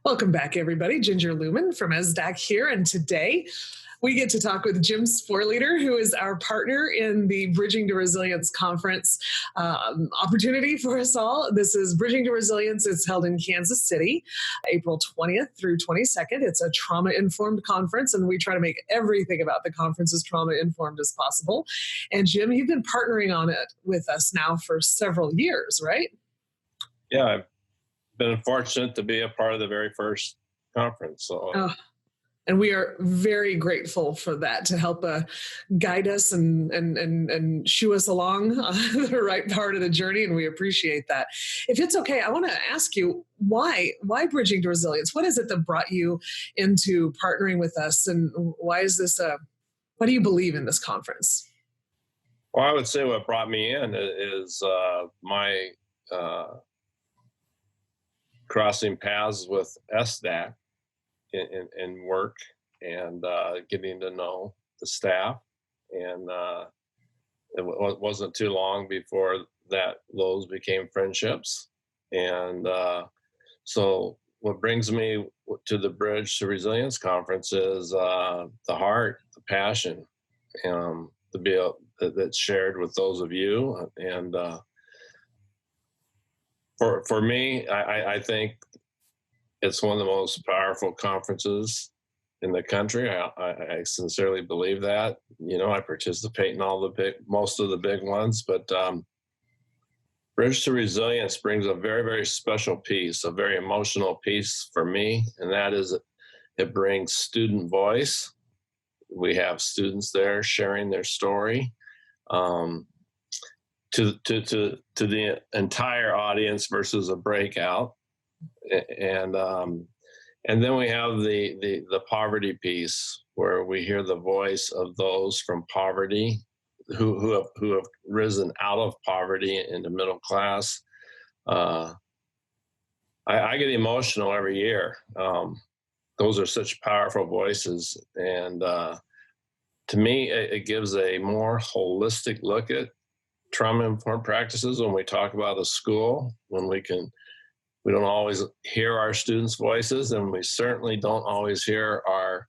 Welcome back, everybody. Ginger Lumen from ESDAC here, and today we get to talk with Jim Sporleder, who is our partner in the Bridging to Resilience conference opportunity for us all. This is Bridging to Resilience. It's held in Kansas City, April 20th through 22nd. It's a trauma-informed conference, and we try to make everything about the conference as trauma-informed as possible. And Jim, you've been partnering on it with us now for several years, right? Yeah, I've been fortunate to be a part of the very first conference. And we are very grateful for that, to help guide us and shoo us along the right part of the journey, and we appreciate that. If it's okay, I want to ask you, why Bridging to Resilience? What is it that brought you into partnering with us, and why is this why do you believe in this conference? Well, I would say what brought me in is my crossing paths with ESDAC in work, and getting to know the staff. And it wasn't too long before that those became friendships. And so what brings me to the Bridge to Resilience conference is the heart, the passion, to be able, that's shared with those of you. And for me, I think it's one of the most powerful conferences in the country. I sincerely believe that. You know, I participate in most of the big ones, but Bridge to Resilience brings a very, very special piece, a very emotional piece for me, and that is it brings student voice. We have students there sharing their story to the entire audience versus a breakout. And then we have the poverty piece, where we hear the voice of those from poverty who have risen out of poverty into middle class. I get emotional every year. Those are such powerful voices, and to me, it gives a more holistic look at trauma-informed practices when we talk about a school, when we don't always hear our students' voices, and we certainly don't always hear our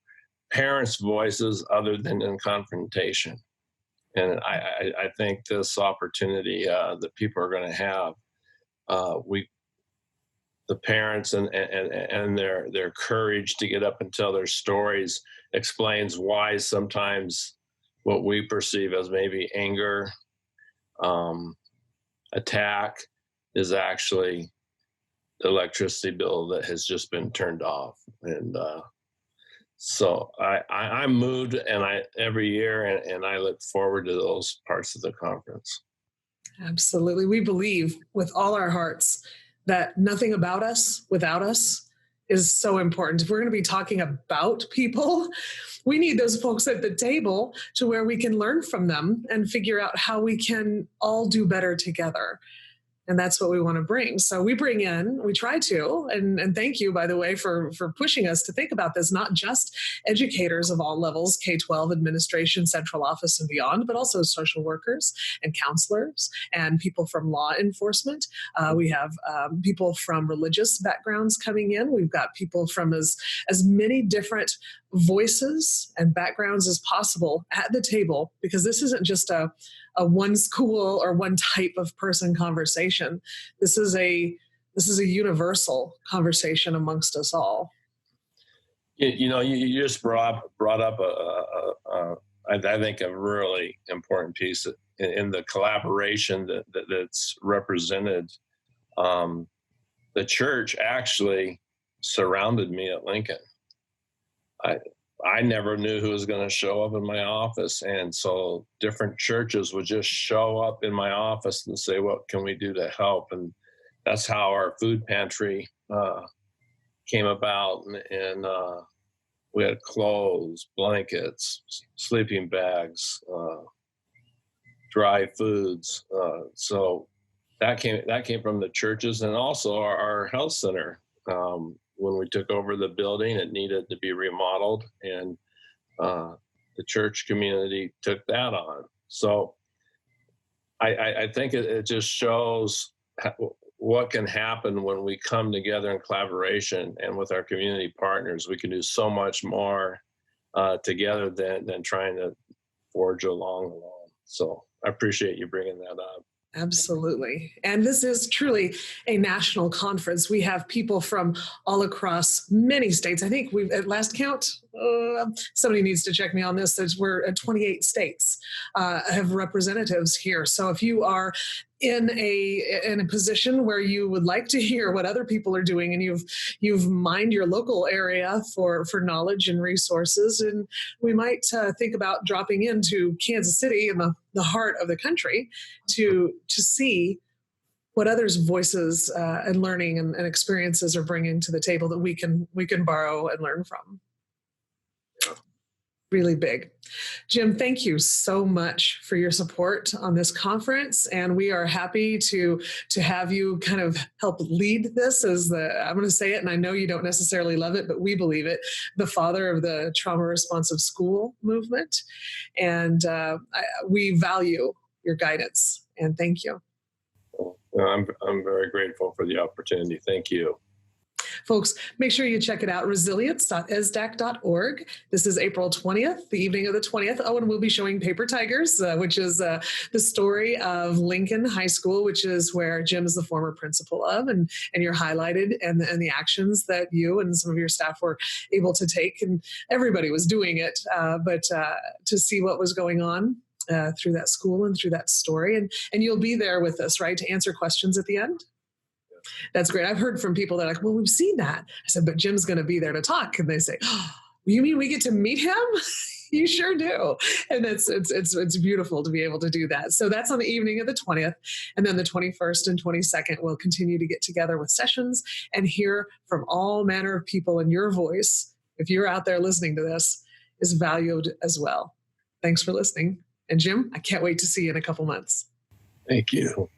parents' voices other than in confrontation. And I think this opportunity that people are going to have, the parents and their courage to get up and tell their stories explains why sometimes what we perceive as maybe anger, attack, is actually the electricity bill that has just been turned off. And so I'm moved, and every year, and I look forward to those parts of the conference. Absolutely. We believe with all our hearts that nothing about us without us is so important. If we're going to be talking about people, we need those folks at the table to where we can learn from them and figure out how we can all do better together. And that's what we want to bring. So we try to, and thank you, by the way, for pushing us to think about this, not just educators of all levels, K-12 administration, central office and beyond, but also social workers and counselors and people from law enforcement. We have people from religious backgrounds coming in. We've got people from as many different voices and backgrounds as possible at the table, because this isn't just a one school or one type of person conversation. This is a universal conversation amongst us all. You just brought up I think a really important piece in the collaboration that's represented. The church actually surrounded me at Lincoln. I never knew who was going to show up in my office. And so different churches would just show up in my office and say, what can we do to help? And that's how our food pantry came about. And we had clothes, blankets, sleeping bags, dry foods. So that came from the churches, and also our health center. When we took over the building, it needed to be remodeled, and the church community took that on. So I think it just shows what can happen when we come together in collaboration and with our community partners. We can do so much more together than trying to forge along alone. So I appreciate you bringing that up. Absolutely. And this is truly a national conference. We have people from all across many states. I think we've, at last count, somebody needs to check me on this, we're at 28 states have representatives here. So if you are in a position where you would like to hear what other people are doing, and you've mined your local area for knowledge and resources, and we might think about dropping into Kansas City in the heart of the country to see what others' voices and learning and experiences are bringing to the table that we can borrow and learn from. Really big. Jim, thank you so much for your support on this conference. And we are happy to have you kind of help lead this as I'm going to say it, and I know you don't necessarily love it, but we believe it, the father of the trauma responsive school movement. And we value your guidance, and thank you. Well, I'm very grateful for the opportunity. Thank you. Folks, make sure you check it out, resilience.esdac.org. This is April 20th, the evening of the 20th. Oh, and we'll be showing Paper Tigers, which is the story of Lincoln High School, which is where Jim is the former principal of, and you're highlighted, and the actions that you and some of your staff were able to take, and everybody was doing it, but to see what was going on through that school and through that story. And you'll be there with us, right, to answer questions at the end? That's great. I've heard from people that are like, well, we've seen that. I said, but Jim's going to be there to talk. And they say, oh, you mean we get to meet him? You sure do. And it's beautiful to be able to do that. So that's on the evening of the 20th. And then the 21st and 22nd, we'll continue to get together with sessions and hear from all manner of people. And your voice, if you're out there listening to this, is valued as well. Thanks for listening. And Jim, I can't wait to see you in a couple months. Thank you.